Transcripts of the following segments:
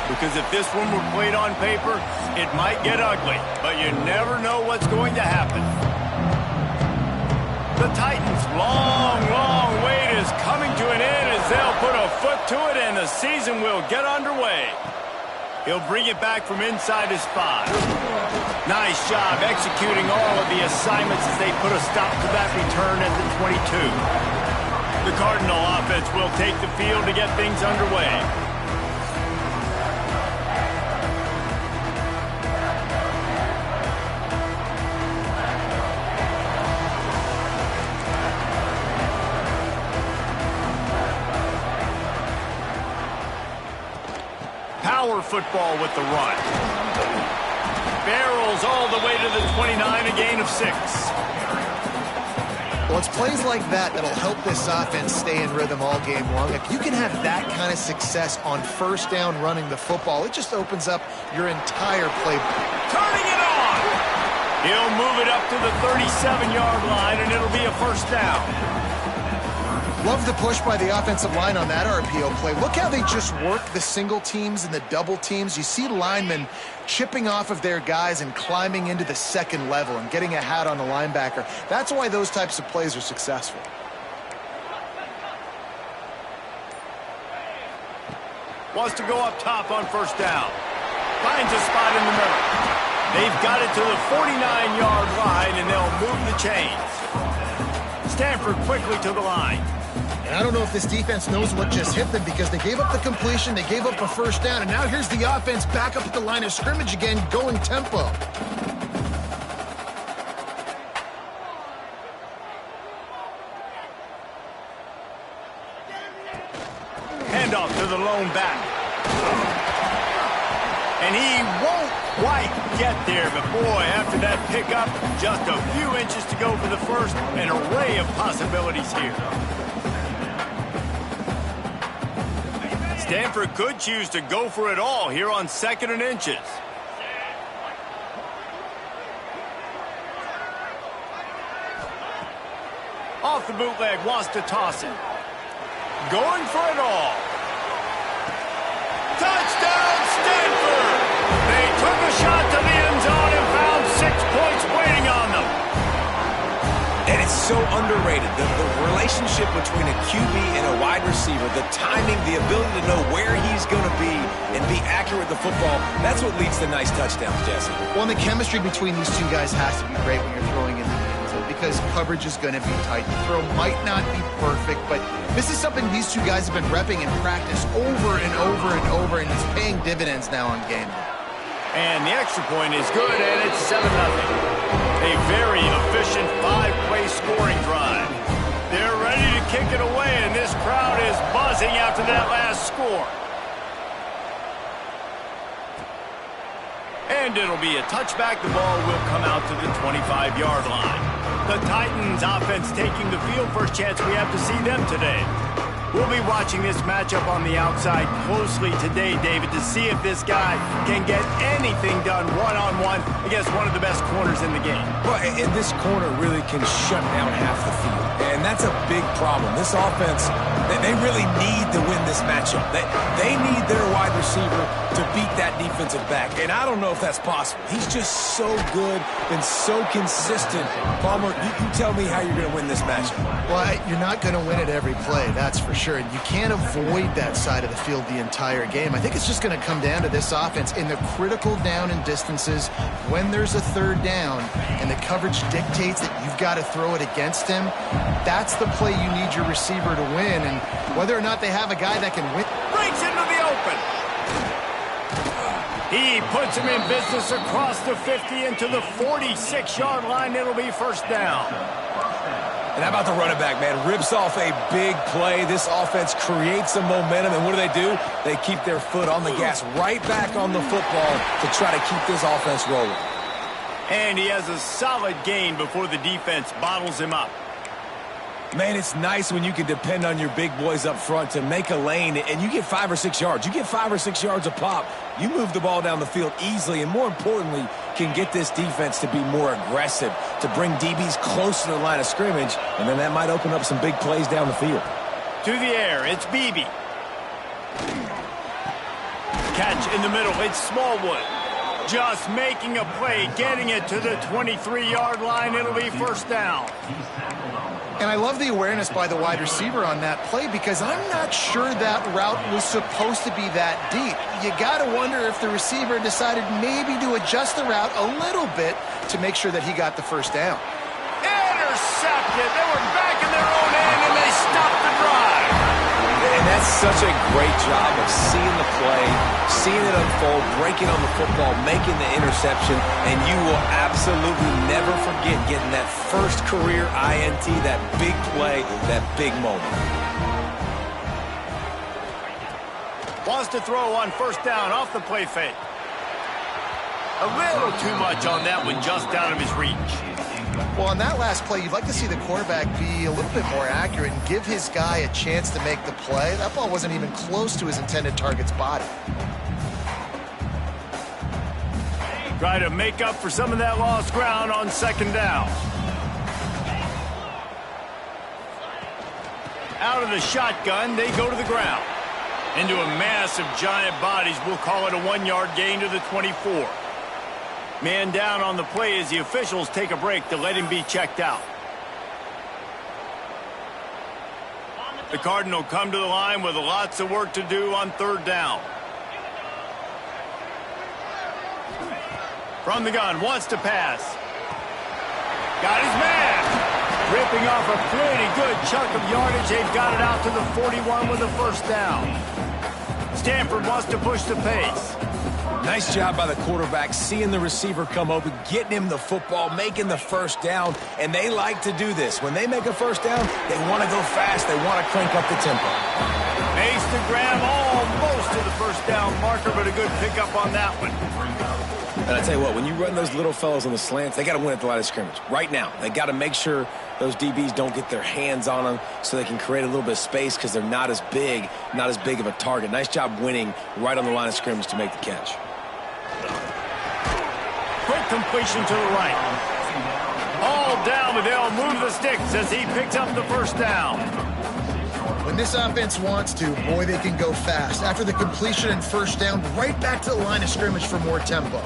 Because if this one were played on paper, it might get ugly, but you never know what's going to happen. The Titans' long, long wait is coming to an end as they'll put a foot to it and the season will get underway. He'll bring it back from inside his 5. Nice job executing all of the assignments as they put a stop to that return at the 22. The Cardinal offense will take the field to get things underway. Power football with the run. Barrels all the way to the 29, a gain of 6. Well, it's plays like that that'll help this offense stay in rhythm all game long. If you can have that kind of success on first down running the football, it just opens up your entire playbook. Turning it on! He'll move it up to the 37-yard line, and it'll be a first down. Love the push by the offensive line on that RPO play. Look how they just work the single teams and the double teams. You see linemen chipping off of their guys and climbing into the second level and getting a hat on the linebacker. That's why those types of plays are successful. Wants to go up top on first down. Finds a spot in the middle. They've got it to the 49-yard line, and they'll move the chains. Stanford quickly to the line. And I don't know if this defense knows what just hit them because they gave up the completion, they gave up a first down, and now here's the offense back up at the line of scrimmage again, going tempo. Handoff to the lone back. And he won't quite get there, but boy, after that pickup, just a few inches to go for the first, an array of possibilities here. Stanford could choose to go for it all here on 2nd and inches. Off the bootleg, wants to toss it. Going for it all. Touchdown, Stanford! They took a shot to the end zone and found 6 points waiting on them. And it's so underrated. The relationship between a QB and a wide receiver, the timing, the ability to know where he's going to be and be accurate with the football, that's what leads to nice touchdowns, Jesse. Well, and the chemistry between these two guys has to be great when you're throwing in the end zone because coverage is going to be tight. The throw might not be perfect, but this is something these two guys have been repping in practice over and over and over, and it's paying dividends now on game day. And the extra point is good, and it's 7-0. A very efficient 5-play scoring drive. They're ready to kick it away, and this crowd is buzzing after that last score. And it'll be a touchback. The ball will come out to the 25-yard line. The Titans offense taking the field. First chance we have to see them today. We'll be watching this matchup on the outside closely today, David, to see if this guy can get anything done one-on-one against one of the best corners in the game. Well, and this corner really can shut down half the field. And that's a big problem. This offense, they really need to win this matchup. They need their wide receiver to beat that defensive back. And I don't know if that's possible. He's just so good and so consistent. Palmer, you tell me how you're going to win this matchup. Well, you're not going to win it every play, that's for sure. And you can't avoid that side of the field the entire game. I think it's just going to come down to this offense in the critical down and distances when there's a third down and the coverage dictates that you've got to throw it against him. That's the play you need your receiver to win. And whether or not they have a guy that can win. Breaks into the open. He puts him in business across the 50 into the 46-yard line. It'll be first down. And how about the running back, man? Rips off a big play. This offense creates some momentum, and what do? They keep their foot on the gas, right back on the football to try to keep this offense rolling. And he has a solid gain before the defense bottles him up. Man, it's nice when you can depend on your big boys up front to make a lane, and you get 5 or 6 yards. You get 5 or 6 yards a pop. You move the ball down the field easily, and more importantly, can get this defense to be more aggressive, to bring DBs close to the line of scrimmage, and then that might open up some big plays down the field. To the air, it's Beebe. catch in the middle. It's Smallwood. Just making a play, getting it to the 23-yard line. It'll be first down. And I love the awareness by the wide receiver on that play because I'm not sure that route was supposed to be that deep. You got to wonder if the receiver decided maybe to adjust the route a little bit to make sure that he got the first down. Intercepted. They were back in their own end, and they stopped the drive. And that's such a great job of seeing the play, seeing it unfold, breaking on the football, making the interception, and you will absolutely never forget getting that first career INT, that big play, that big moment. Wants to throw on first down off the play fake. A little too much on that one, just out of his reach. Well, on that last play, you'd like to see the quarterback be a little bit more accurate and give his guy a chance to make the play. That ball wasn't even close to his intended target's body. Try to make up for some of that lost ground on second down. Out of the shotgun, they go to the ground. Into a mass of giant bodies, we'll call it a 1-yard gain to the 24. Man down on the play as the officials take a break to let him be checked out. The Cardinal come to the line with lots of work to do on third down. From the gun, wants to pass. Got his man. Ripping off a pretty good chunk of yardage. They've got it out to the 41 with a first down. Stanford wants to push the pace. Nice job by the quarterback, seeing the receiver come open, getting him the football, making the first down, and they like to do this. When they make a first down, they want to go fast. They want to crank up the tempo. Makes the grab almost to the first down marker, but a good pickup on that one. And I tell you what, when you run those little fellows on the slants, they got to win at the line of scrimmage. Right now, they got to make sure those DBs don't get their hands on them so they can create a little bit of space because they're not as big of a target. Nice job winning right on the line of scrimmage to make the catch. Quick completion to the right. All down, but they'll move the sticks as he picks up the first down. When this offense wants to, boy, they can go fast. After the completion and first down, right back to the line of scrimmage for more tempo.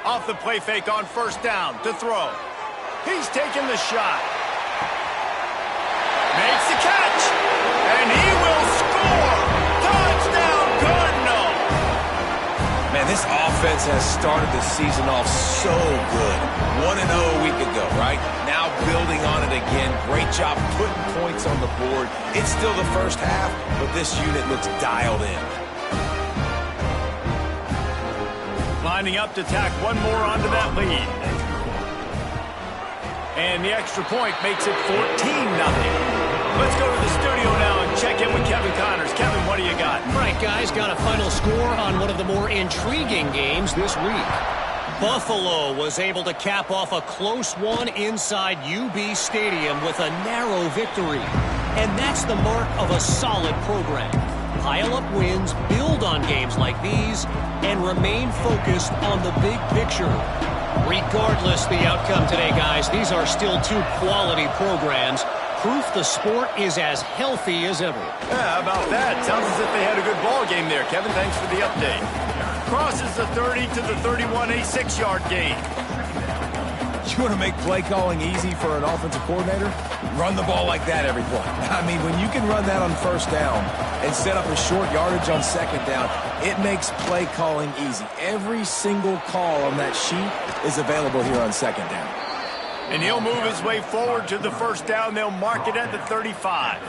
Off the play fake on first down to throw. He's taking the shot. Makes the catch. And he will score. Touchdown, Cardinal. Man, this offense has started the season off so good. 1-0 a week ago, right? Now building on it again. Great job putting points on the board. It's still the first half, but this unit looks dialed in. Lining up to tack one more onto that lead. And the extra point makes it 14-0. Let's go to the studio now and check in with Kevin Connors. Kevin, what do you got? All right, guys, got a final score on one of the more intriguing games this week. Buffalo was able to cap off a close one inside UB Stadium with a narrow victory. And that's the mark of a solid program. Pile up wins, build on games like these, and remain focused on the big picture. Regardless the outcome today, guys, these are still two quality programs. Proof the sport is as healthy as ever. Yeah, how about that? Sounds as if they had a good ball game there, Kevin. Thanks for the update. Crosses the 30 to the 31, a 6-yard gain. You want to make play calling easy for an offensive coordinator? Run the ball like that every play. I mean, when you can run that on first down and set up a short yardage on second down, it makes play calling easy. Every single call on that sheet is available here on second down. And he'll move his way forward to the first down. They'll mark it at the 35.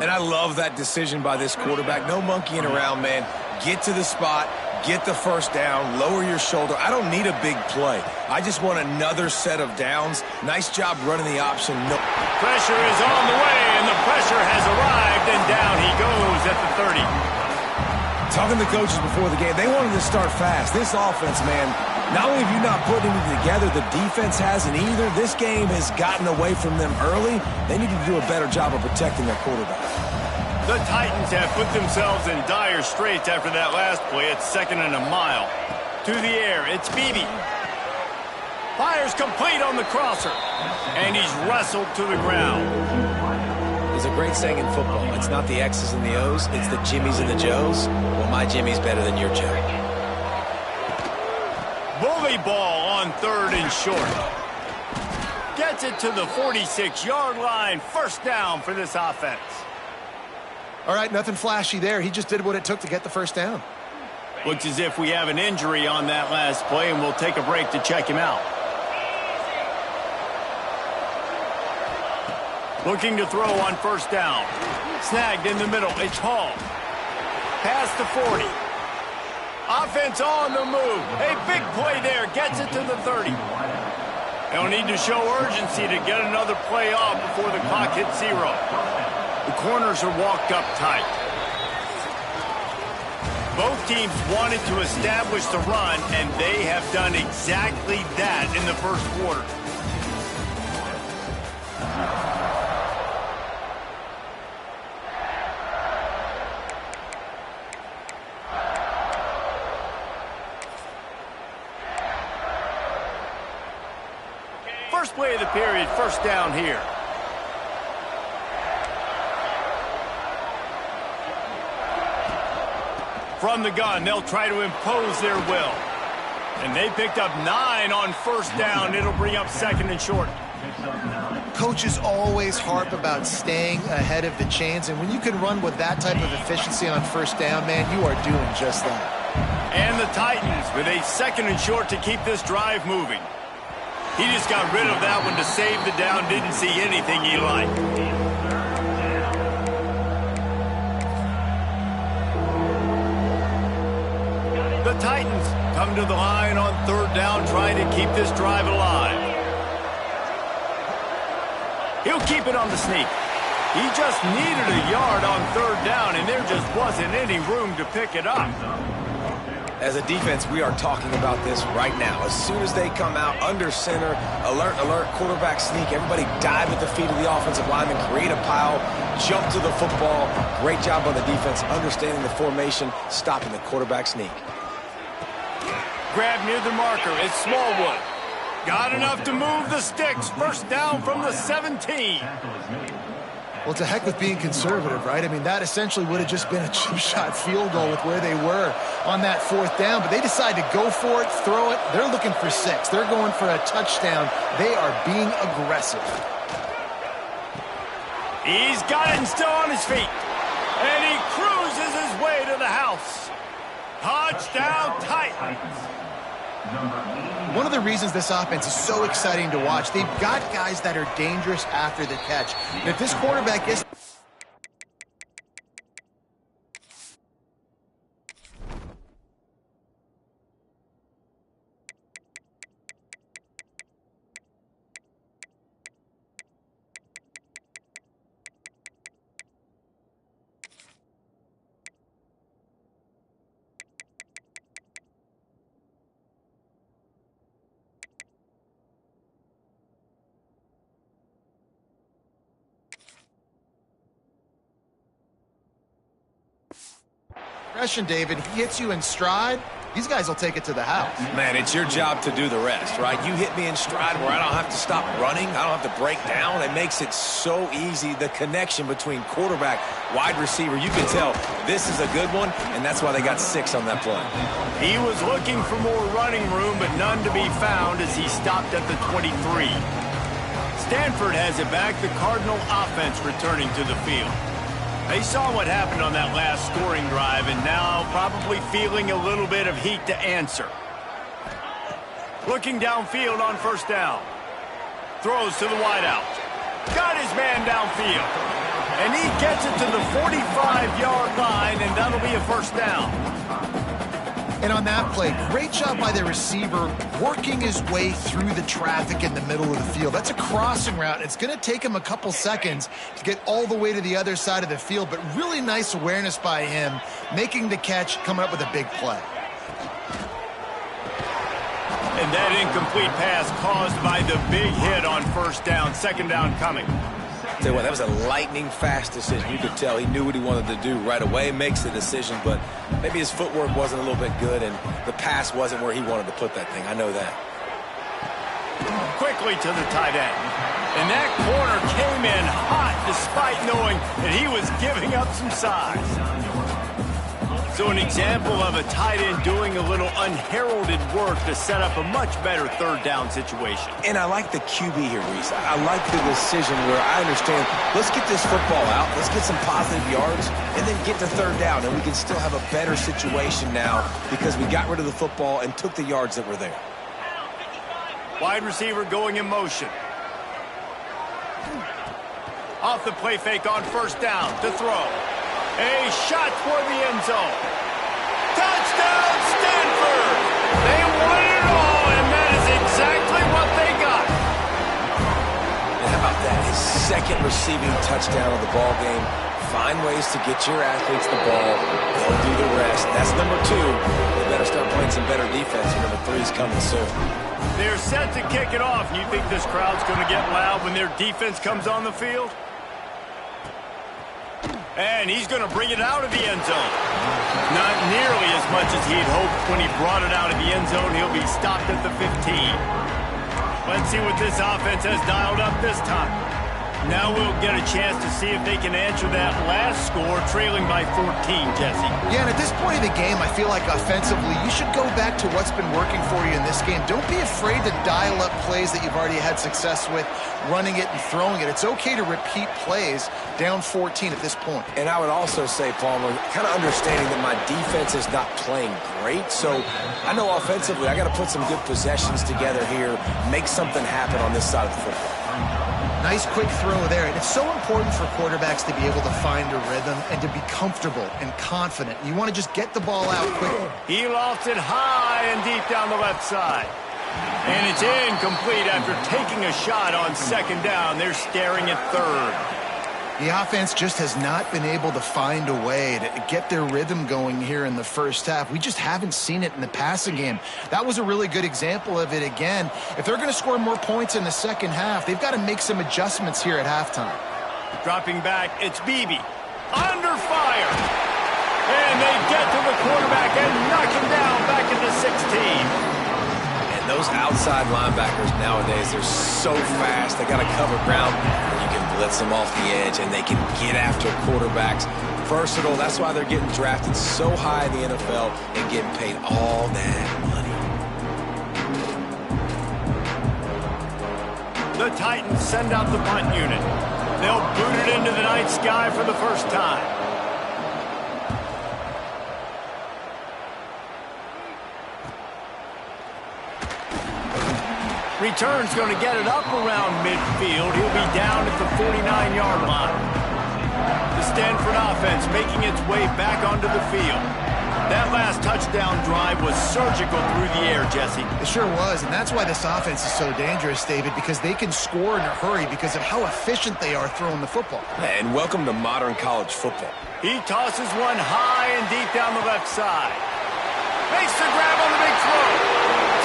And I love that decision by this quarterback. No monkeying around, man. Get to the spot, get the first down, lower your shoulder. I don't need a big play. I just want another set of downs. Nice job running the option. No. Pressure is on the way, and the pressure has arrived, and down he goes at the 30. Talking to the coaches before the game, they wanted to start fast. This offense, man, not only have you not put anything together, the defense hasn't either. This game has gotten away from them early. They need to do a better job of protecting their quarterback. The Titans have put themselves in dire straits after that last play. It's 2nd and a mile. To the air, it's Beebe. Fires complete on the crosser. And he's wrestled to the ground. There's a great saying in football. It's not the X's and the O's, it's the Jimmies and the Joes. Well, my Jimmy's better than your Joe. Bully ball on 3rd and short. Gets it to the 46-yard line. First down for this offense. All right, nothing flashy there. He just did what it took to get the first down. Looks as if we have an injury on that last play, and we'll take a break to check him out. Looking to throw on first down. Snagged in the middle. It's Hall. Past the 40. Offense on the move. A big play there. Gets it to the 30. They'll need to show urgency to get another play off before the clock hits 0. The corners are walked up tight. Both teams wanted to establish the run, and they have done exactly that in the first quarter. First play of the period, first down here. From the gun, they'll try to impose their will. And they picked up 9 on first down. It'll bring up 2nd and short. Coaches always harp about staying ahead of the chains, and when you can run with that type of efficiency on first down, man, you are doing just that. And the Titans with a 2nd and short to keep this drive moving. He just got rid of that one to save the down. Didn't see anything he liked. The Titans come to the line on 3rd down, trying to keep this drive alive. He'll keep it on the sneak. He just needed a yard on 3rd down, and there just wasn't any room to pick it up. As a defense, we are talking about this right now. As soon as they come out under center, alert, alert, quarterback sneak, everybody dive at the feet of the offensive lineman, create a pile, jump to the football. Great job on the defense, understanding the formation, stopping the quarterback sneak. Grab near the marker. It's Smallwood. Got enough to move the sticks. First down from the 17. Well, to heck with being conservative, right? I mean, that essentially would have just been a cheap-shot field goal with where they were on that 4th down, but they decide to go for it, throw it. They're looking for 6. They're going for a touchdown. They are being aggressive. He's got it and still on his feet. And he cruises his way to the house. Touchdown, Titans. One of the reasons this offense is so exciting to watch, they've got guys that are dangerous after the catch. And if this quarterback gets... David, he hits you in stride, these guys will take it to the house. Man, it's your job to do the rest, right? You hit me in stride where I don't have to stop running, I don't have to break down. It makes it so easy, the connection between quarterback, wide receiver. You can tell this is a good one, and that's why they got 6 on that play. He was looking for more running room, but none to be found as he stopped at the 23. Stanford has it back, the Cardinal offense returning to the field. They saw what happened on that last scoring drive, and now probably feeling a little bit of heat to answer. Looking downfield on first down. Throws to the wideout. Got his man downfield. And he gets it to the 45-yard line, and that'll be a first down. And on that play, great job by the receiver working his way through the traffic in the middle of the field. That's a crossing route. It's going to take him a couple seconds to get all the way to the other side of the field, but really nice awareness by him, making the catch, coming up with a big play. And that incomplete pass caused by the big hit on first down. Second down coming. Tell you what, that was a lightning-fast decision. You could tell he knew what he wanted to do right away, makes the decision, but maybe his footwork wasn't a little bit good, and the pass wasn't where he wanted to put that thing. I know that. Quickly to the tight end. And that corner came in hot despite knowing that he was giving up some size. So an example of a tight end doing a little unheralded work to set up a much better third down situation. And I like the QB here, Reese. I like the decision where I understand, let's get this football out, let's get some positive yards, and then get to third down, and we can still have a better situation now because we got rid of the football and took the yards that were there. Wide receiver going in motion. Off the play fake on first down to throw. A shot toward the end zone. Touchdown, Stanford! They won it all, and that is exactly what they got. And how about that? His second receiving touchdown of the ball game. Find ways to get your athletes the ball. They'll do the rest. That's number 2. They better start playing some better defense. Number 3 is coming soon. They're set to kick it off. You think this crowd's going to get loud when their defense comes on the field? And he's going to bring it out of the end zone. Not nearly as much as he'd hoped when he brought it out of the end zone. He'll be stopped at the 15. Let's see what this offense has dialed up this time. Now we'll get a chance to see if they can answer that last score, trailing by 14, Jesse. Yeah, and at this point of the game, I feel like offensively, you should go back to what's been working for you in this game. Don't be afraid to dial up plays that you've already had success with, running it and throwing it. It's okay to repeat plays down 14 at this point. And I would also say, Palmer, kind of understanding that my defense is not playing great, so I know offensively I got to put some good possessions together here, make something happen on this side of the football. Nice quick throw there, and it's so important for quarterbacks to be able to find a rhythm and to be comfortable and confident. You want to just get the ball out quickly. He lofts it high and deep down the left side. And it's incomplete after taking a shot on second down. They're staring at third. The offense just has not been able to find a way to get their rhythm going here in the first half. We just haven't seen it in the passing game. That was a really good example of it again. If they're going to score more points in the second half, they've got to make some adjustments here at halftime. Dropping back, it's Beebe. Under fire. And they get to the quarterback and knock him down back at the 16. Those outside linebackers nowadays, they're so fast. They got to cover ground. You can blitz them off the edge, and they can get after quarterbacks. Versatile. That's why they're getting drafted so high in the NFL and getting paid all that money. The Titans send out the punt unit. They'll boot it into the night sky for the first time. Return's going to get it up around midfield. He'll be down at the 49-yard line. The Stanford offense making its way back onto the field. That last touchdown drive was surgical through the air, Jesse. It sure was, and that's why this offense is so dangerous, David, because they can score in a hurry because of how efficient they are throwing the football. And welcome to modern college football. He tosses one high and deep down the left side. Makes the grab on the big throw.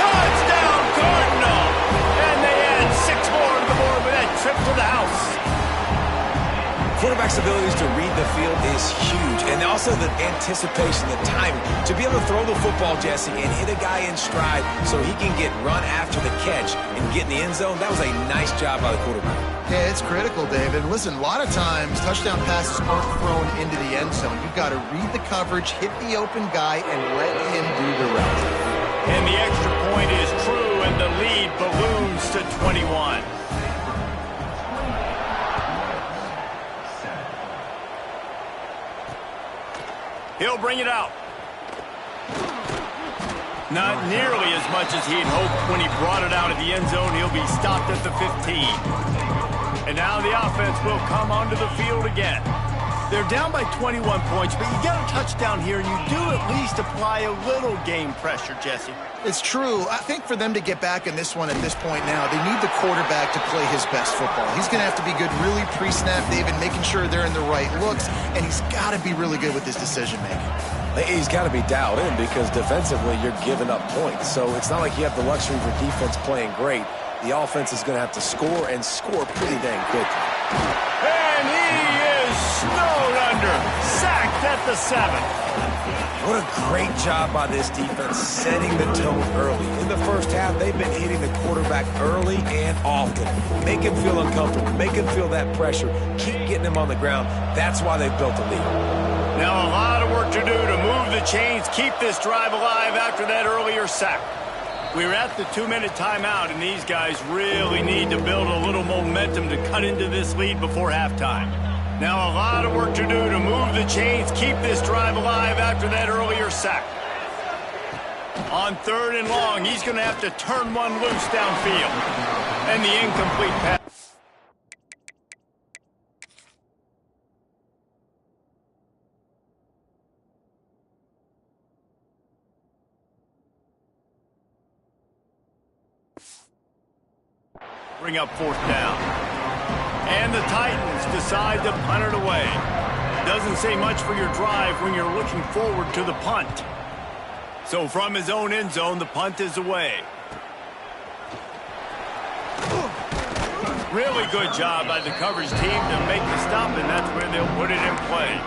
Touchdown, Cardinal! And they add 6 more to the board with that trip to the house. Quarterback's abilities to read the field is huge, and also the anticipation, the timing. To be able to throw the football, Jesse, and hit a guy in stride so he can get run after the catch and get in the end zone, that was a nice job by the quarterback. Yeah, it's critical, David. Listen, a lot of times touchdown passes aren't thrown into the end zone. You've got to read the coverage, hit the open guy, and let him do the rest. And the extra point is true, and the lead balloons to 21. He'll bring it out. Not nearly as much as he'd hoped when he brought it out of the end zone. He'll be stopped at the 15. And now the offense will come onto the field again. They're down by 21 points, but you get a touchdown here, and you do at least apply a little game pressure, Jesse. It's true. I think for them to get back in this one at this point now, they need the quarterback to play his best football. He's going to have to be good really pre-snap, David, making sure they're in the right looks, and he's got to be really good with his decision-making. He's got to be dialed in because defensively you're giving up points. So it's not like you have the luxury for defense playing great. The offense is going to have to score and score pretty dang quickly. And he is snowed under, sacked at at the 7. What a great job by this defense setting the tone early. In the first half, they've been hitting the quarterback early and often. Make him feel uncomfortable. Make him feel that pressure. Keep getting him on the ground. That's why they've built a lead. Now a lot of work to do to move the chains, keep this drive alive after that earlier sack. We're at the 2-minute timeout, and these guys really need to build a little momentum to cut into this lead before halftime. Now a lot of work to do to move the chains, keep this drive alive after that earlier sack. On 3rd and long, he's going to have to turn one loose downfield. And the incomplete pass. Bring up 4th down. And the Titans decide to punt it away. Doesn't say much for your drive when you're looking forward to the punt. So from his own end zone, the punt is away. Really good job by the coverage team to make the stop, and that's where they'll put it in play.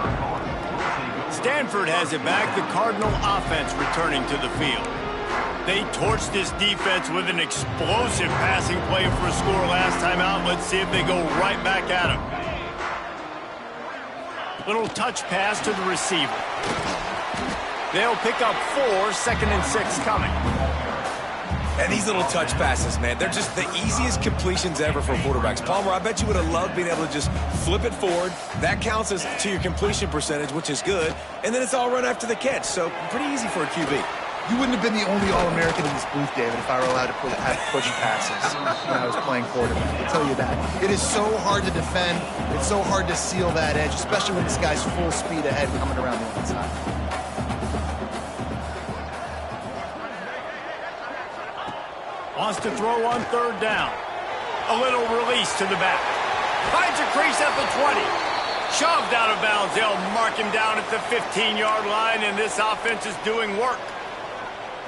Stanford has it back, the Cardinal offense returning to the field. They torched this defense with an explosive passing play for a score last time out. Let's see if they go right back at him. Little touch pass to the receiver. They'll pick up 4, 2nd and 6 coming. And these little touch passes, man, they're just the easiest completions ever for quarterbacks. Palmer, I bet you would have loved being able to just flip it forward. That counts as to your completion percentage, which is good. And then it's all run after the catch, so pretty easy for a QB. You wouldn't have been the only All-American in this booth, David, if I were allowed to have push passes when I was playing quarterback. I'll tell you that. It is so hard to defend. It's so hard to seal that edge, especially when this guy's full speed ahead coming around the inside. Wants to throw on 3rd down. A little release to the back. Finds a crease at the 20. Shoved out of bounds. They'll mark him down at the 15-yard line, and this offense is doing work.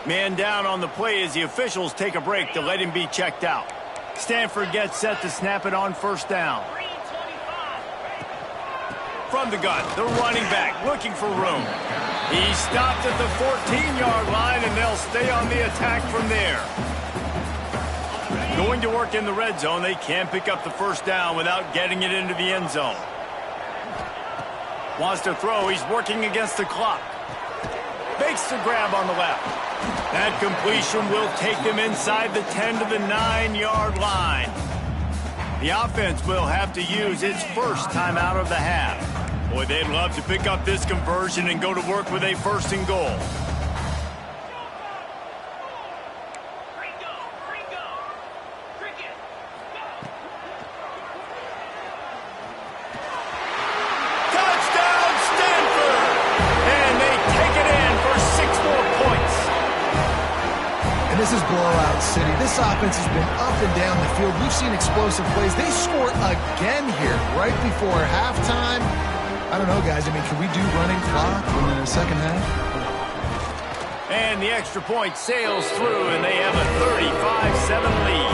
Man down on the play as the officials take a break to let him be checked out. Stanford gets set to snap it on 1st down. From the gun, the running back looking for room. He stopped at the 14-yard line, and they'll stay on the attack from there. Going to work in the red zone, they can't pick up the 1st down without getting it into the end zone. Wants to throw, he's working against the clock. Makes the grab on the left. That completion will take them inside the 10 to the 9-yard line. The offense will have to use its first timeout of the half. Boy, they'd love to pick up this conversion and go to work with a 1st and goal. This is blowout city. This offense has been up and down the field. We've seen explosive plays. They score again here right before halftime. I don't know, guys. I mean, can we do running clock in the second half? And the extra point sails through, and they have a 35-7 lead.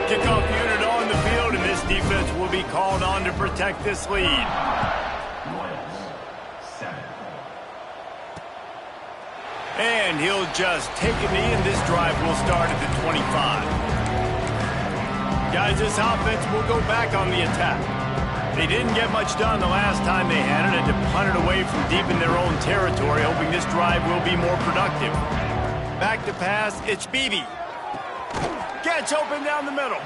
Kickoff unit on the field, and this defense will be called on to protect this lead. And he'll just take a knee, and this drive will start at the 25. Guys, this offense will go back on the attack. They didn't get much done the last time they had it, and to punt it away from deep in their own territory, hoping this drive will be more productive. Back to pass, it's Beebe. Gets open down the middle.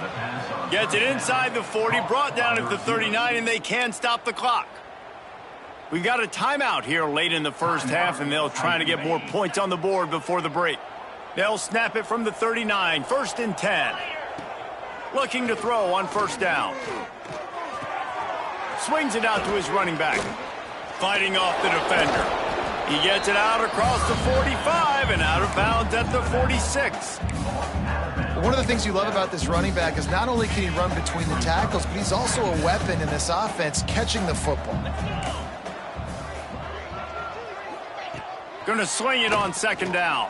Gets it inside the 40, brought down at the 39, and they can stop the clock. We got a timeout here late in the first half, and they'll try to get more points on the board before the break. They'll snap it from the 39, 1st and 10. Looking to throw on 1st down. Swings it out to his running back. Fighting off the defender. He gets it out across the 45 and out of bounds at the 46. One of the things you love about this running back is not only can he run between the tackles, but he's also a weapon in this offense catching the football. Going to sling it on 2nd down.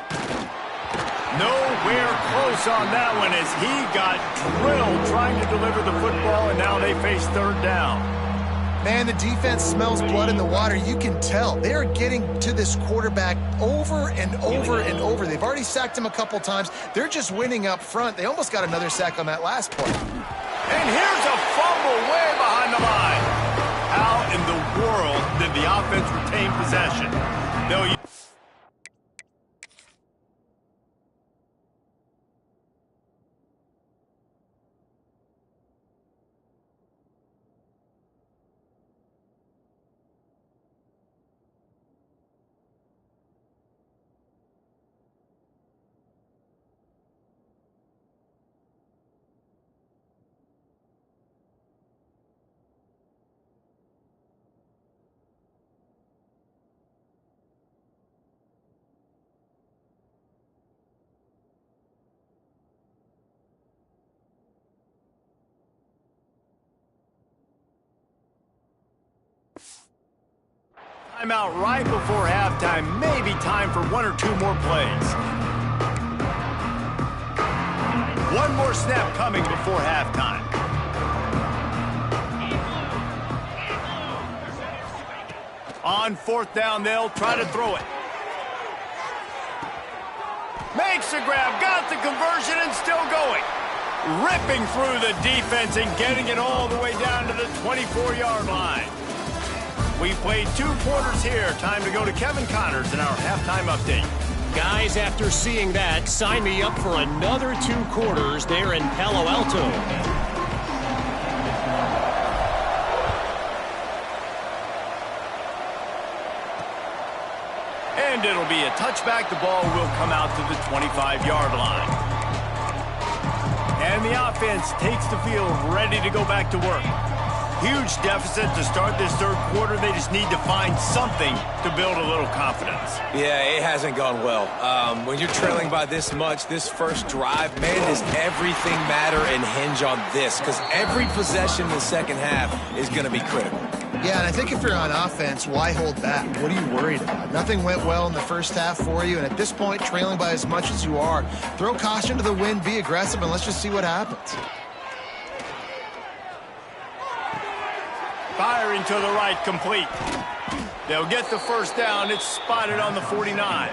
Nowhere close on that one as he got drilled trying to deliver the football, and now they face 3rd down. Man, the defense smells blood in the water. You can tell. They are getting to this quarterback over and over and over. They've already sacked him a couple times. They're just winning up front. They almost got another sack on that last play. And here's a fumble way behind the line. How in the world did the offense retain possession? They'll Timeout right before halftime. Maybe time for one or two more plays. One more snap coming before halftime. On fourth down, they'll try to throw it. Makes the grab, got the conversion, and still going. Ripping through the defense and getting it all the way down to the 24-yard line. We played 2 quarters here. Time to go to Kevin Connors in our halftime update. Guys, after seeing that, sign me up for another 2 quarters there in Palo Alto. And it'll be a touchback. The ball will come out to the 25-yard line. And the offense takes the field, ready to go back to work. Huge deficit to start this third quarter. They just need to find something to build a little confidence. Yeah, it hasn't gone well. When you're trailing by this much, this first drive, man, does everything matter and hinge on this? Because every possession in the second half is going to be critical. Yeah, and I think if you're on offense, why hold back? What are you worried about? Nothing went well in the first half for you, and at this point, trailing by as much as you are, throw caution to the wind, be aggressive, and let's just see what happens. Firing to the right, complete. They'll get the first down. It's spotted on the 49.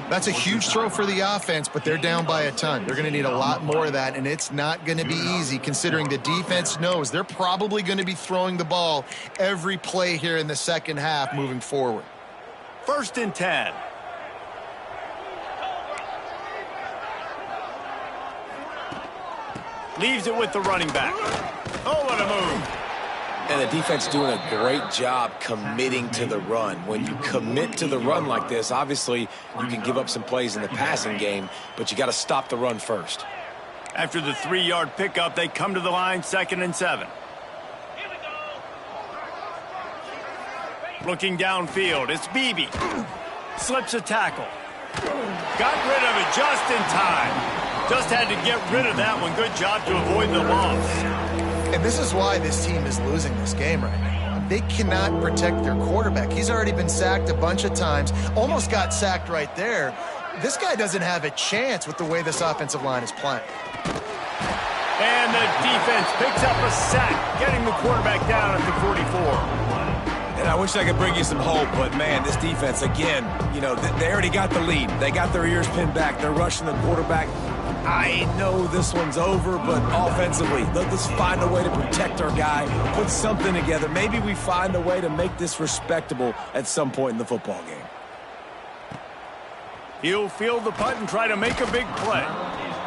That's a huge throw for the offense, but they're down by a ton. They're going to need a lot more of that, and it's not going to be easy considering the defense knows they're probably going to be throwing the ball every play here in the second half moving forward. 1st and 10. Leaves it with the running back. Oh, what a move. And the defense doing a great job committing to the run. When you commit to the run like this, obviously you can give up some plays in the passing game, but you got to stop the run first. After the 3-yard pickup, they come to the line, 2nd and 7. Looking downfield, it's Beebe. Slips a tackle. Got rid of it just in time. Just had to get rid of that one. Good job to avoid the loss. And this is why this team is losing this game right now. They cannot protect their quarterback. He's already been sacked a bunch of times. Almost got sacked right there. This guy doesn't have a chance with the way this offensive line is playing. And the defense picks up a sack, getting the quarterback down at the 44. And I wish I could bring you some hope, but, man, this defense, again, you know, they already got the lead. They got their ears pinned back. They're rushing the quarterback. I know this one's over, but offensively, let's find a way to protect our guy, put something together. Maybe we find a way to make this respectable at some point in the football game. He'll field the punt and try to make a big play.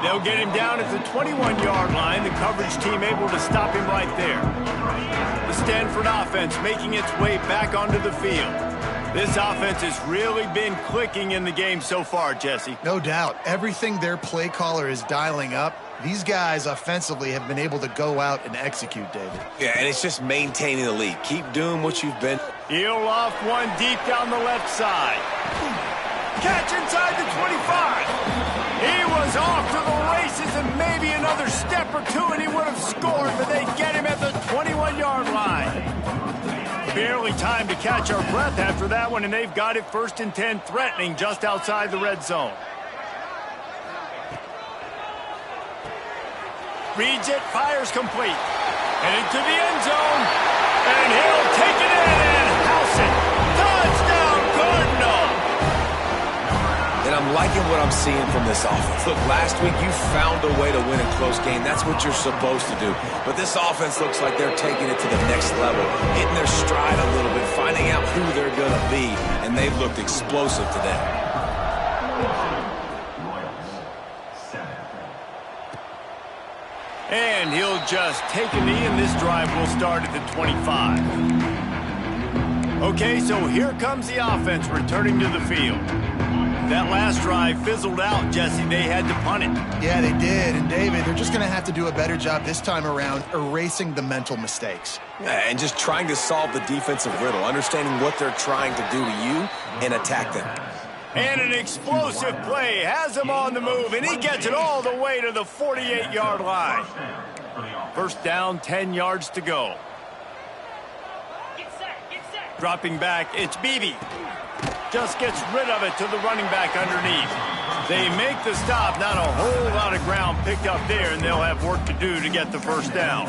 They'll get him down at the 21-yard line. The coverage team able to stop him right there. The Stanford offense making its way back onto the field. This offense has really been clicking in the game so far, Jesse. No doubt. Everything their play caller is dialing up, these guys offensively have been able to go out and execute, David. Yeah, and it's just maintaining the lead. Keep doing what you've been. He'll off one deep down the left side. Catch inside the 25. He was off to the races and maybe another step or two and he would have scored, but they get him at the 21-yard line. Barely time to catch our breath after that one, and they've got it 1st and 10, threatening just outside the red zone. Reads it, fires complete. Heading to the end zone. And he'll take it in and house it. Touchdown, Cardinal. And I'm liking what I'm seeing from this offense. Look, last week you found a way to win a close game. That's what you're supposed to do. But this offense looks like they're taking it to the next level, hitting their stride a little bit, finding out who they're going to be, and they've looked explosive today. And he'll just take a knee, and this drive will start at the 25. Okay, so here comes the offense returning to the field. That last drive fizzled out, Jesse. They had to punt it. Yeah, they did. And, David, they're just going to have to do a better job this time around erasing the mental mistakes. Yeah, and just trying to solve the defensive riddle, understanding what they're trying to do to you and attack them. And an explosive play has him on the move, and he gets it all the way to the 48-yard line. First down, 10 yards to go. Dropping back, it's Beebe. Just gets rid of it to the running back underneath. They make the stop, not a whole lot of ground picked up there, and they'll have work to do to get the first down.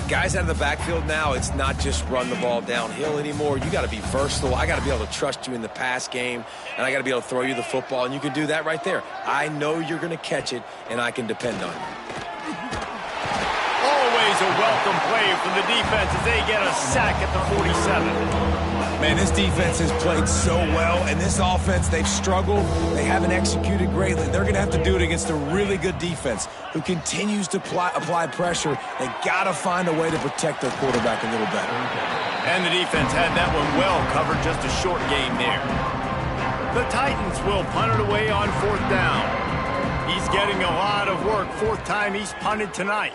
Guys out of the backfield now, it's not just run the ball downhill anymore. You got to be versatile. I got to be able to trust you in the pass game, and I got to be able to throw you the football, and you can do that right there. I know you're going to catch it, and I can depend on you. Always a welcome play from the defense as they get a sack at the 47. Man, this defense has played so well, and this offense, they've struggled. They haven't executed greatly. They're going to have to do it against a really good defense who continues to apply pressure. They got to find a way to protect their quarterback a little better. And the defense had that one well covered, just a short game there. The Titans will punt it away on fourth down. He's getting a lot of work. Fourth time he's punted tonight.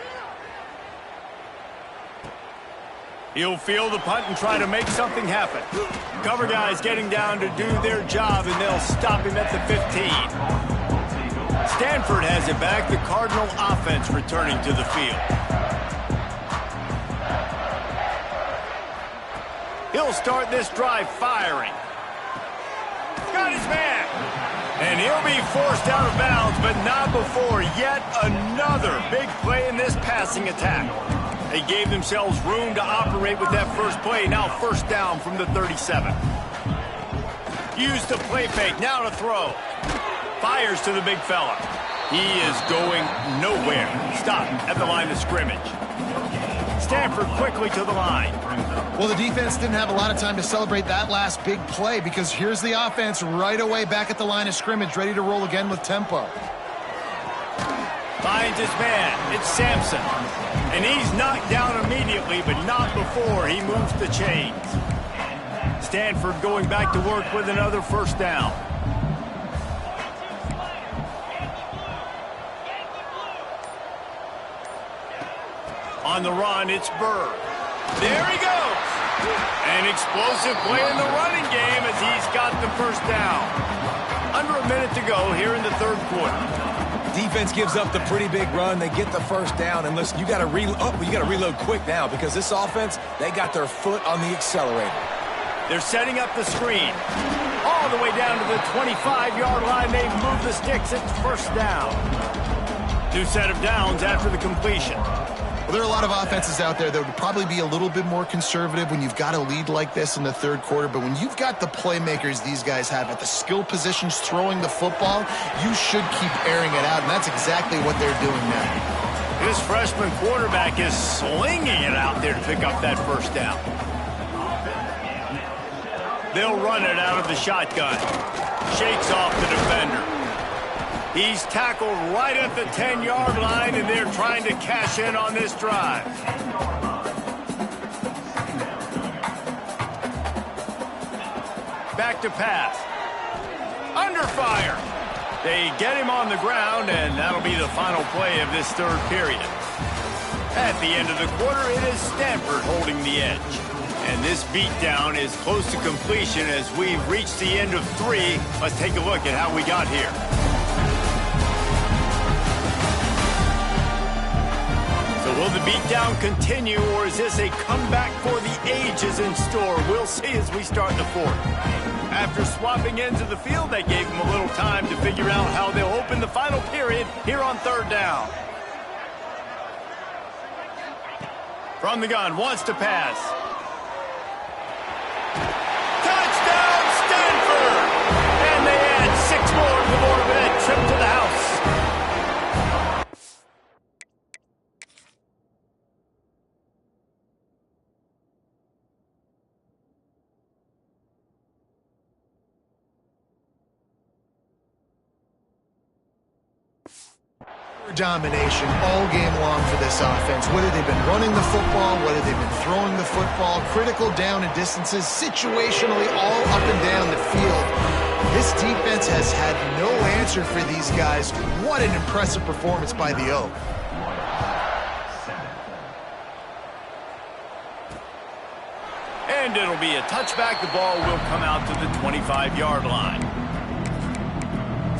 He'll field the punt and try to make something happen. Cover guys getting down to do their job, and they'll stop him at the 15. Stanford has it back. The Cardinal offense returning to the field. He'll start this drive firing. Got his man. And he'll be forced out of bounds, but not before yet another big play in this passing attack. They gave themselves room to operate with that first play. Now first down from the 37. Used the play fake. Now to throw. Fires to the big fella. He is going nowhere. Stop at the line of scrimmage. Stanford quickly to the line. Well, the defense didn't have a lot of time to celebrate that last big play because here's the offense right away back at the line of scrimmage, ready to roll again with tempo. Finds his man. It's Sampson. And he's knocked down immediately, but not before he moves the chains. Stanford going back to work with another first down. On the run, it's Burr. There he goes. An explosive play in the running game as he's got the first down. Under a minute to go here in the third quarter. Defense gives up the pretty big run. They get the first down, and listen, you got to reload quick now because this offense, they got their foot on the accelerator. They're setting up the screen. All the way down to the 25-yard line. They move the sticks. It's first down. New set of downs after the completion. Well, there are a lot of offenses out there that would probably be a little bit more conservative when you've got a lead like this in the third quarter. But when you've got the playmakers these guys have at the skill positions throwing the football, you should keep airing it out. And that's exactly what they're doing now. This freshman quarterback is slinging it out there to pick up that first down. They'll run it out of the shotgun. Shakes off the defender. He's tackled right at the 10-yard line, and they're trying to cash in on this drive. Back to pass. Under fire. They get him on the ground, and that'll be the final play of this third period. At the end of the quarter, it is Stanford holding the edge. And this beatdown is close to completion as we've reached the end of 3. Let's take a look at how we got here. So will the beatdown continue, or is this a comeback for the ages in store? We'll see as we start the fourth. After swapping ends of the field, they gave them a little time to figure out how they'll open the final period here on third down. From the gun, wants to pass. Touchdown, Stanford! And they add 6 more to the board with that trip to the house. Domination all game long for this offense. Whether they've been running the football, whether they've been throwing the football, critical down and distances, situationally all up and down the field. This defense has had no answer for these guys. What an impressive performance by the Oak. And it'll be a touchback. The ball will come out to the 25-yard line.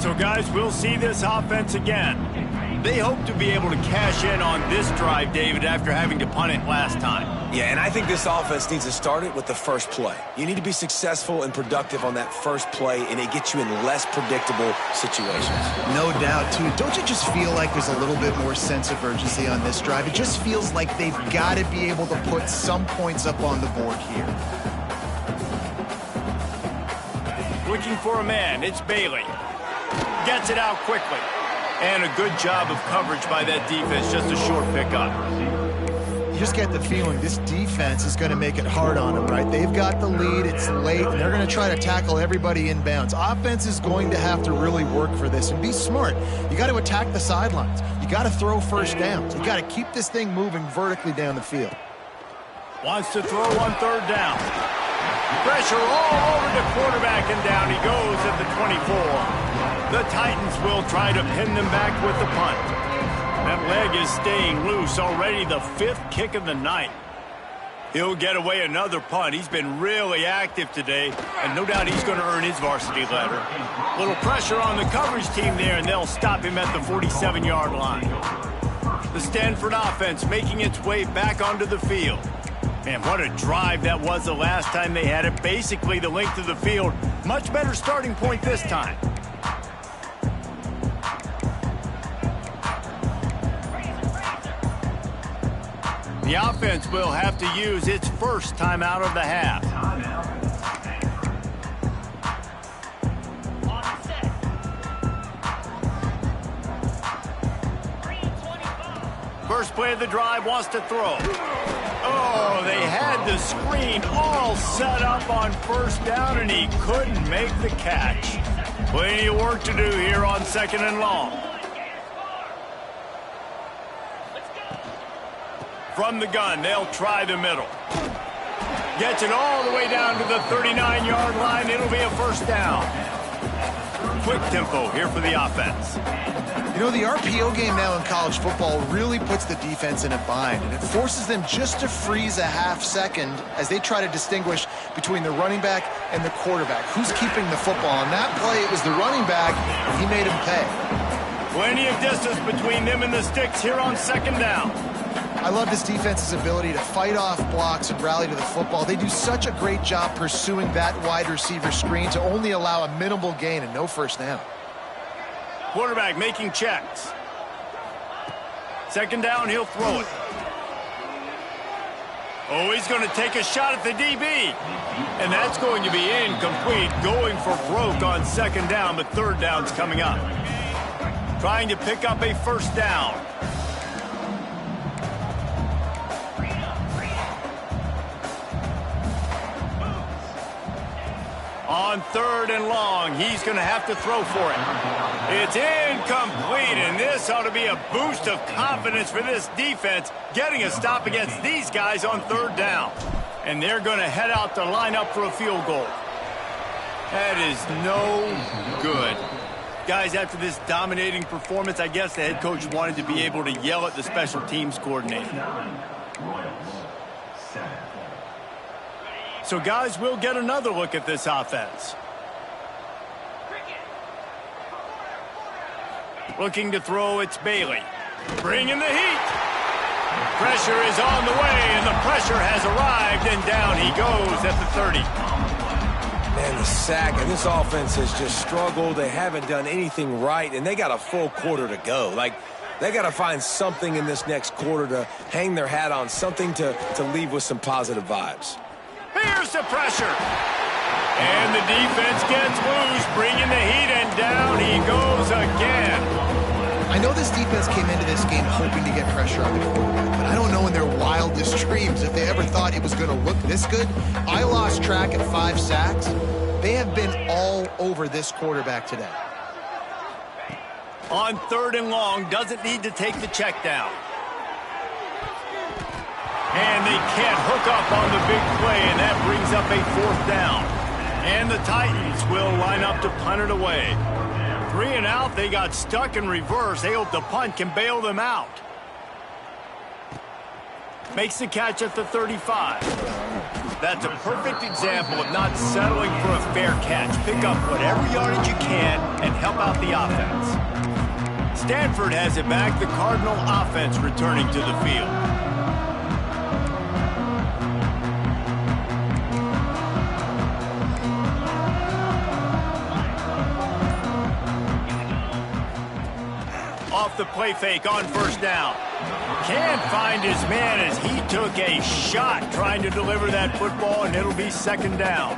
So, guys, we'll see this offense again. They hope to be able to cash in on this drive, David, after having to punt it last time. Yeah, and I think this offense needs to start it with the first play. You need to be successful and productive on that first play, and it gets you in less predictable situations. No doubt, too. Don't you just feel like there's a little bit more sense of urgency on this drive? It just feels like they've got to be able to put some points up on the board here. Looking for a man. It's Bailey. Gets it out quickly. And a good job of coverage by that defense. Just a short pickup. You just get the feeling this defense is going to make it hard on them, right? They've got the lead. It's late, and they're going to try to tackle everybody inbounds. Offense is going to have to really work for this and be smart. You got to attack the sidelines. You got to throw first downs. You got to keep this thing moving vertically down the field. Wants to throw on third down. Pressure all over the quarterback, and down he goes at the 24. The Titans will try to pin them back with the punt. That leg is staying loose. Already the 5th kick of the night. He'll get away another punt. He's been really active today, and no doubt he's going to earn his varsity letter. Little pressure on the coverage team there, and they'll stop him at the 47-yard line. The Stanford offense making its way back onto the field. Man, what a drive that was the last time they had it. Basically the length of the field. Much better starting point this time. The offense will have to use its first timeout of the half. First play of the drive, wants to throw. Oh, they had the screen all set up on first down, and he couldn't make the catch. Plenty of work to do here on 2nd and long. From the gun, they'll try the middle. Gets it all the way down to the 39-yard line. It'll be a first down. Quick tempo here for the offense. You know, the RPO game now in college football really puts the defense in a bind, and it forces them just to freeze a half second as they try to distinguish between the running back and the quarterback. Who's keeping the football? On that play, it was the running back, and he made him pay. Plenty of distance between them and the sticks here on 2nd down. I love this defense's ability to fight off blocks and rally to the football. They do such a great job pursuing that wide receiver screen to only allow a minimal gain and no first down. Quarterback making checks. 2nd down, he'll throw it. Oh, he's going to take a shot at the DB. And that's going to be incomplete. Going for broke on 2nd down, but 3rd down's coming up. Trying to pick up a first down. On 3rd and long, he's going to have to throw for it. It's incomplete, and this ought to be a boost of confidence for this defense, getting a stop against these guys on 3rd down. And they're going to head out to line up for a field goal. That is no good. Guys, after this dominating performance, I guess the head coach wanted to be able to yell at the special teams coordinator. So, guys, we'll get another look at this offense. Looking to throw, it's Bailey. Bringing the heat. Pressure is on the way, and the pressure has arrived, and down he goes at the 30. Man, the sack, and this offense has just struggled. They haven't done anything right, and they got a full quarter to go. Like, They got to find something in this next quarter to hang their hat on, something to leave with some positive vibes. Here's the pressure. And the defense gets loose, bringing the heat, and down he goes again. I know this defense came into this game hoping to get pressure on the quarterback, but I don't know in their wildest dreams if they ever thought it was going to look this good. I lost track at 5 sacks. They have been all over this quarterback today. On 3rd and long, doesn't need to take the check down. And they can't hook up on the big play, and that brings up a 4th down. And the Titans will line up to punt it away. 3 and out, they got stuck in reverse. They hope the punt can bail them out. Makes the catch at the 35. That's a perfect example of not settling for a fair catch. Pick up whatever yardage you can and help out the offense. Stanford has it back. The Cardinal offense returning to the field. Off the play fake on 1st down. Can't find his man as he took a shot trying to deliver that football, and it'll be 2nd down.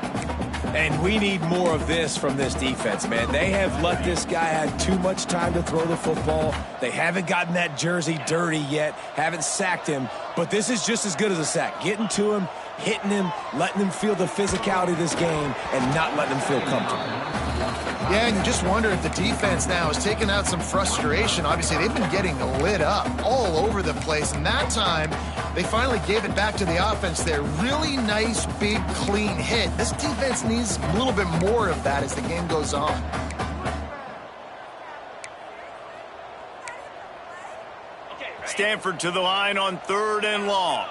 And we need more of this from this defense, man. They have let this guy have too much time to throw the football. They haven't gotten that jersey dirty yet, haven't sacked him, but this is just as good as a sack. Getting to him, hitting him, letting him feel the physicality of this game, and not letting him feel comfortable. Yeah, and you just wonder if the defense now is taking out some frustration. Obviously, they've been getting lit up all over the place, and that time they finally gave it back to the offense there. Really nice, big, clean hit. This defense needs a little bit more of that as the game goes on. Stanford to the line on 3rd and long.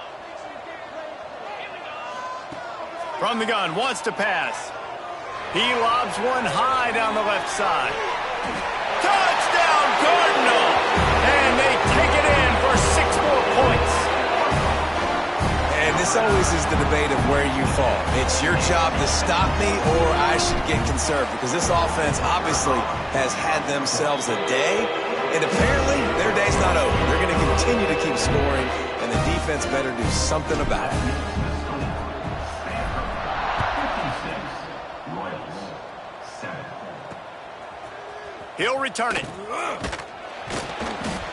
From the gun, wants to pass. He lobs one high down the left side. Touchdown, Cardinal! And they take it in for 6 more points. And this always is the debate of where you fall. It's your job to stop me, or I should get conserved, because this offense obviously has had themselves a day, and apparently their day's not over. They're going to continue to keep scoring, and the defense better do something about it. He'll return it.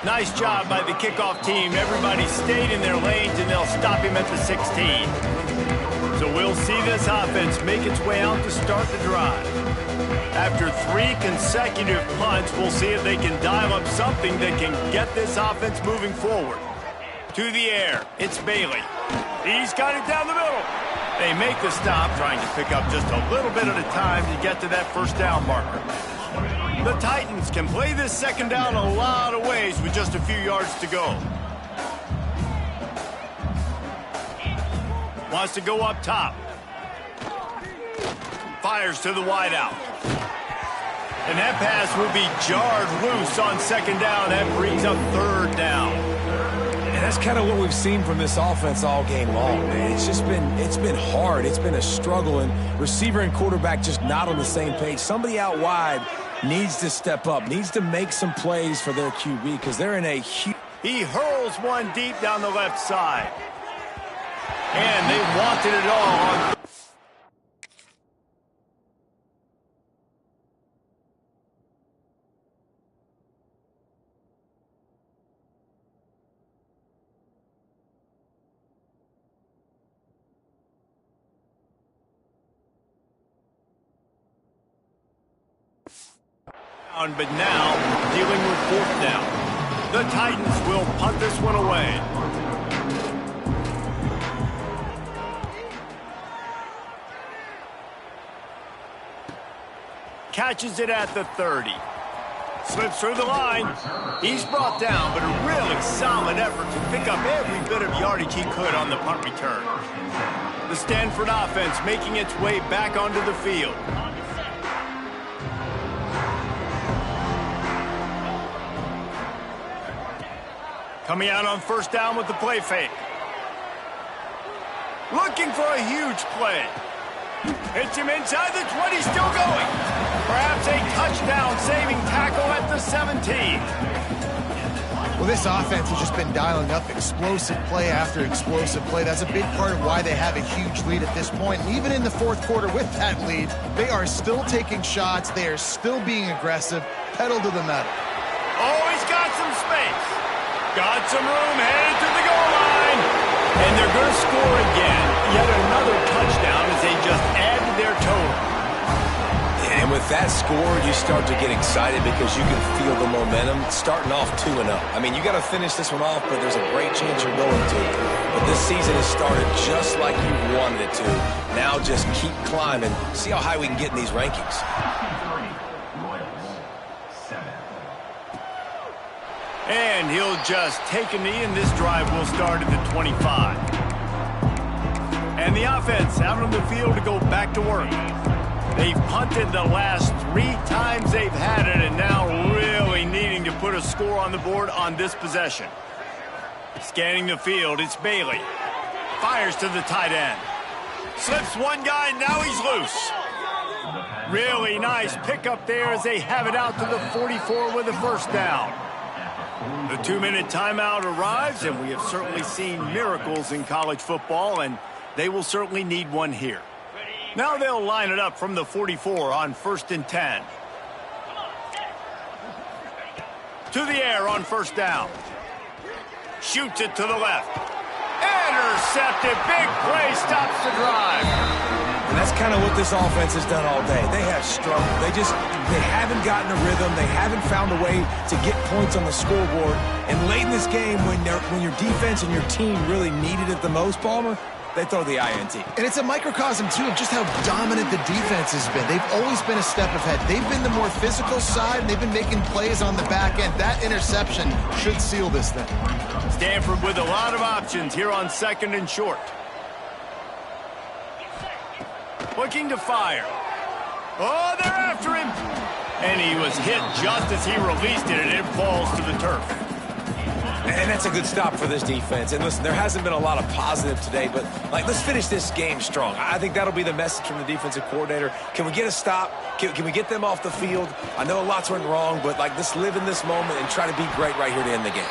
Nice job by the kickoff team. Everybody stayed in their lanes, and they'll stop him at the 16. So we'll see this offense make its way out to start the drive. After 3 consecutive punts, we'll see if they can dial up something that can get this offense moving forward. To the air, it's Bailey. He's got it down the middle. They make the stop, trying to pick up just a little bit at a time to get to that 1st down marker. The Titans can play this 2nd down a lot of ways with just a few yards to go. Wants to go up top. Fires to the wideout. And that pass will be jarred loose on 2nd down. That brings up 3rd down. And that's kind of what we've seen from this offense all game long, man. It's been hard. It's been a struggle, and receiver and quarterback just not on the same page. Somebody out wide needs to step up, needs to make some plays for their QB, because they're in a huge... He hurls one deep down the left side. And they wanted it all on, but now dealing with 4th down. The Titans will punt this one away. Catches it at the 30. Slips through the line. He's brought down, but a really solid effort to pick up every bit of yardage he could on the punt return. The Stanford offense making its way back onto the field. Coming out on 1st down with the play fake. Looking for a huge play. Hits him inside the 20, still going. Perhaps a touchdown saving tackle at the 17. Well, this offense has just been dialing up explosive play after explosive play. That's a big part of why they have a huge lead at this point. And even in the fourth quarter with that lead, they are still taking shots. They are still being aggressive. Pedal to the metal. Oh, he's got some space. Got some room, headed to the goal line. And they're going to score again. Yet another touchdown as they just add to their total. And with that score, you start to get excited because you can feel the momentum starting off 2-0. I mean, you got to finish this one off, but there's a great chance you're going to. But this season has started just like you wanted it to. Now just keep climbing. See how high we can get in these rankings. And he'll just take a knee, and this drive will start at the 25. And the offense out on the field to go back to work. They've punted the last 3 times they've had it, and now really needing to put a score on the board on this possession. Scanning the field, it's Bailey. Fires to the tight end. Slips one guy, now he's loose. Really nice pickup there as they have it out to the 44 with a first down. The 2-minute timeout arrives, and we have certainly seen miracles in college football, and they will certainly need one here. Now they'll line it up from the 44 on 1st and 10. To the air on first down. Shoots it to the left. Intercepted. Big play stops the drive. And that's kind of what this offense has done all day. They have struggled. They haven't gotten a rhythm. They haven't found a way to get points on the scoreboard. And late in this game, when your defense and your team really needed it the most, Palmer, they throw the INT. And it's a microcosm, too, of just how dominant the defense has been. They've always been a step ahead. They've been the more physical side, and they've been making plays on the back end. That interception should seal this thing. Stanford with a lot of options here on 2nd and short. Looking to fire. Oh, they're after him. And he was hit just as he released it, and it falls to the turf. And that's a good stop for this defense. And listen, there hasn't been a lot of positive today, but let's finish this game strong. I think that'll be the message from the defensive coordinator. Can we get a stop? Can we get them off the field? I know a lot's went wrong, but let's live in this moment and try to be great right here to end the game.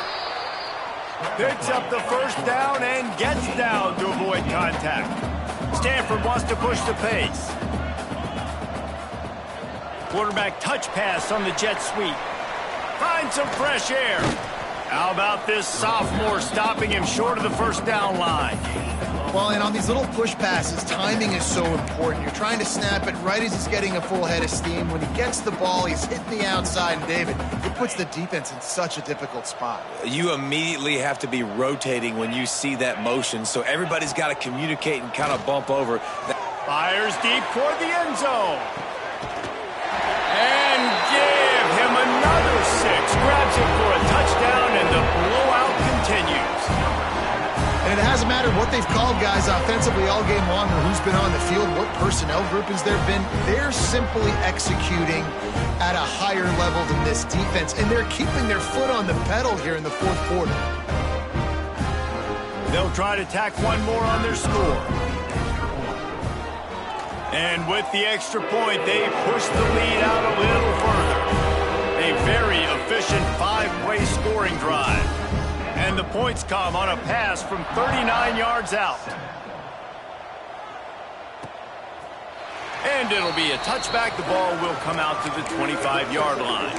Picks up the first down and gets down to avoid contact. Stanford wants to push the pace. Quarterback touch pass on the jet sweep. Finds some fresh air. How about this sophomore stopping him short of the first down line? Well, and on these little push passes, timing is so important. You're trying to snap it right as he's getting a full head of steam. When he gets the ball, he's hitting the outside, and David, it puts the defense in such a difficult spot. You immediately have to be rotating when you see that motion, so everybody's got to communicate and kind of bump over. Fires deep toward the end zone. And give him another 6. Grabs it for a touchdown, and the blowout continues. And it hasn't mattered what they've called guys offensively all game long or who's been on the field, what personnel groupings there have been. They're simply executing at a higher level than this defense, and they're keeping their foot on the pedal here in the fourth quarter. They'll try to tack one more on their score. And with the extra point, they push the lead out a little further. A very efficient 5-play scoring drive. And the points come on a pass from 39 yards out. And it'll be a touchback. The ball will come out to the 25-yard line.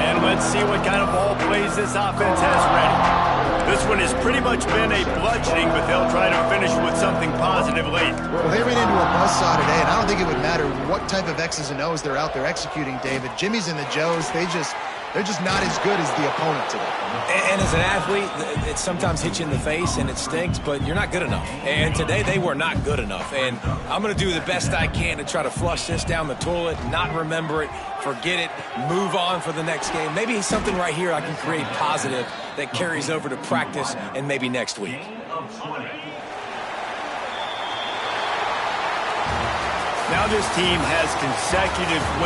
And let's see what kind of ball plays this offense has ready. This one has pretty much been a bludgeoning, but they'll try to finish with something positive late. Well, they ran into a buzzsaw today, and I don't think it would matter what type of X's and O's they're out there executing, David. Jimmy's and the Joes, they're just not as good as the opponent today. And as an athlete, it sometimes hits you in the face and it stinks, but you're not good enough. And today they were not good enough. And I'm going to do the best I can to try to flush this down the toilet, not remember it, forget it, move on for the next game. Maybe something right here I can create positive that carries over to practice and maybe next week. Now this team has consecutive wins.